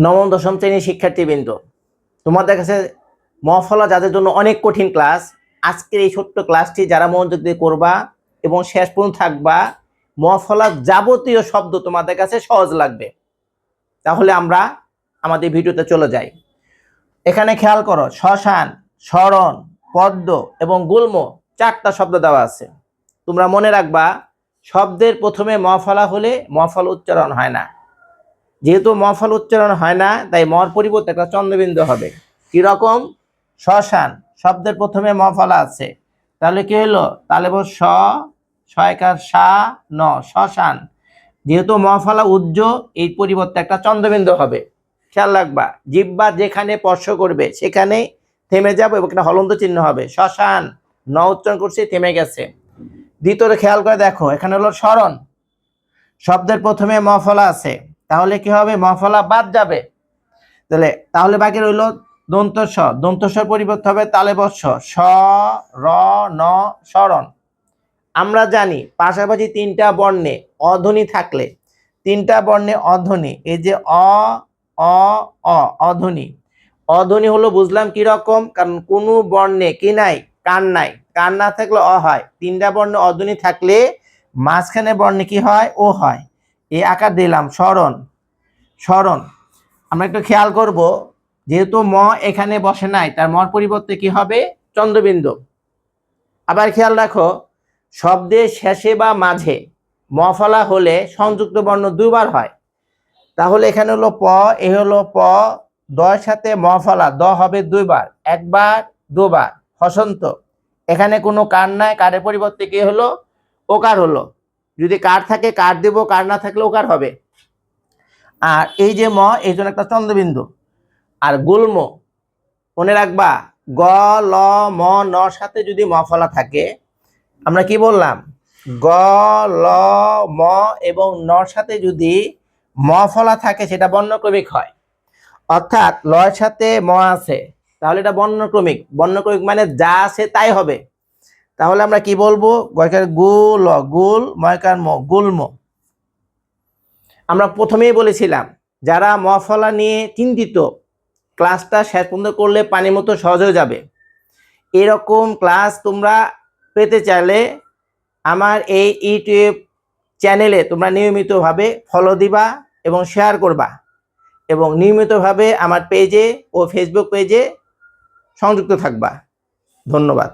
নবম দশম শ্রেণীর শিক্ষার্থীবৃন্দ, তোমাদের কাছে মফলা যাদের জন্য অনেক কঠিন ক্লাস, আজকের এই ছোট্ট ক্লাসটি যারা মনোযোগ দিয়ে করবা এবং শেষ পর্যন্ত থাকবা, মফলার যাবতীয় শব্দ তোমাদের কাছে সহজ লাগবে। তাহলে আমরা আমাদের ভিডিওতে চলে যাই। এখানে খেয়াল করো, শ্মশান, শরণ, পদ্ম এবং গুল্ম চারটা শব্দ দেওয়া আছে। তোমরা মনে রাখবা, শব্দের প্রথমে মফলা হলে মফল উচ্চারণ হয় না। যেহেতু মফল উচ্চারণ হয় না, তাই মর পরিবর্তে একটা চন্দ্রবিন্দু হবে। কিরকম? শ্মশান শব্দের প্রথমে মফলা আছে, তাহলে কি হলো? তাহলে স ছয়কার সা ন, শ্মশান। যেহেতু মফলা উজ্জ, এই পরিবর্তে একটা চন্দ্রবিন্দু হবে। খেয়াল রাখবা, জিহ্বা যেখানে স্পর্শ করবে সেখানে থেমে যাবো এবং একটা হলন্ত চিহ্ন হবে। শ্মশান ন উচ্চারণ করছি, থেমে গেছে। দ্বিতীয়ত খেয়াল করে দেখো, এখানে হলো শরণ শব্দের প্রথমে মফলা আছে, তাহলে কি হবে? মফলা বাদ যাবে। তাহলে বাকি রইল দন্ত স, দন্ত স্বর পরিবর্তে হবে তালেবস্য স র ন, শরণ। আমরা জানি পাশাপাশি তিনটা বর্ণে অধ্বনি থাকলে, তিনটা বর্ণে অধ্বনি, এই যে অ অ অ, অধ্বনি। অধ্বনি হলো বুঝলাম কি রকম, কারণ কোনো বর্ণে কি নাই? কান নাই। কান না থাকলে অ হয়। তিনটা বর্ণে অধ্বনি থাকলে মাঝখানে বর্ণে কি হয়? ও হয়। এই আকার দিলাম শরণ। শরণ আমরা একটু খেয়াল করব, যেহেতু ম এখানে বসে নাই, তার মর পরিবর্তে কি হবে? চন্দ্রবিন্দু। আবার খেয়াল রাখো, শব্দের শেষে বা মাঝে মফলা হলে সংযুক্ত বর্ণ দুবার হয়। তাহলে এখানে হলো প, এ হলো প, দয়ের সাথে মফলা দ হবে দুইবার, একবার দুবার, হসন্ত। এখানে কোনো কার নাই, কারের পরিবর্তে কি হলো? ওকার হলো। যদি কার থাকে কার দেব, কার না থাকলে ওকার হবে। আর এই যে ম, এই জন্য একটা চন্দ্রবিন্দু। আর গুল্ম মনে রাখবা, গ ল ম ন সাথে যদি মফলা থাকে, আমরা কি বললাম? গ ল ম এবং নর সাথে যদি মফলা থাকে সেটা বর্ণক্রমিক হয়। অর্থাৎ লয়ের সাথে ম আছে, তাহলে এটা বর্ণক্রমিক। বর্ণক্রমিক মানে যা আছে তাই হবে। তাহলে আমরা কি বলবো? গয়কার গুল, গুল, ময়কার ম, গুল্ম। আমরা প্রথমেই বলেছিলাম, যারা মফলা নিয়ে চিন্তিত, ক্লাসটা শেষ পর্যন্ত করলে পানির মতো সহজ হয়ে যাবে। এরকম ক্লাস তোমরা পেতে চাইলে আমার এই ইউটিউব চ্যানেলে তোমরা নিয়মিতভাবে ফলো দিবা এবং শেয়ার করবা, এবং নিয়মিতভাবে আমার পেজে ও ফেসবুক পেজে সংযুক্ত থাকবা। ধন্যবাদ।